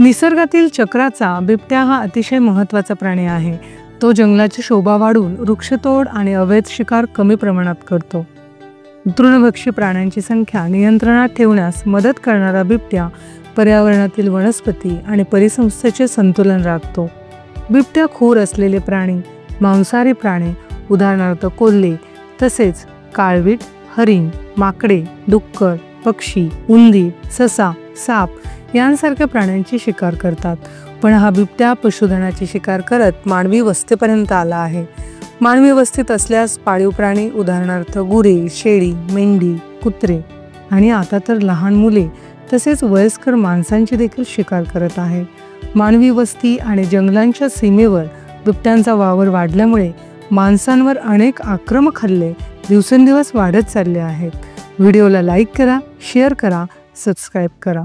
निसर्गातील चक्राचा बिबट्या हा अतिशय महत्त्वाचा प्राणी आहे। तो जंगलाची शोभा वाढवून वृक्षतोड आणि अवैध शिकार कमी प्रमाणात करतो। तृणभक्षी प्राण्यांची संख्या नियंत्रणात ठेवण्यास मदत करणारा बिबट्या पर्यावरणातील वनस्पती आणि परिसंस्थेचे संतुलन राखतो। बिबट्या खूर असलेले प्राणी, मांसाहारी प्राणी उदाहरणार्थ कोल्हे, तसेच काळवीट, हरिण, माकडे, डुक्कर, पक्षी, उंदीर, ससा, साप यांसारख्या प्राण्यांची शिकार करतात। पण हा बिबट्या पशुधनाची शिकार करत मानवी वस्तीपर्यंत आला आहे। मानवी वस्तीत असल्यास पाळीव प्राणी उदाहरणार्थ गुरे, शेळी, मेंढी, कुत्रे आणि आता तर लहान मुले तसेच वयस्कर माणसांची देखील शिकार करत आहे। मानवी वस्ती आणि जंगलांच्या सीमेवर बिबट्यांचा वावर वाढल्यामुळे माणसांवर अनेक आक्रमक हल्ले दिवसेंदिवस वाढत चालले आहेत। व्हिडिओला लाईक करा, शेअर करा, सबस्क्राईब करा।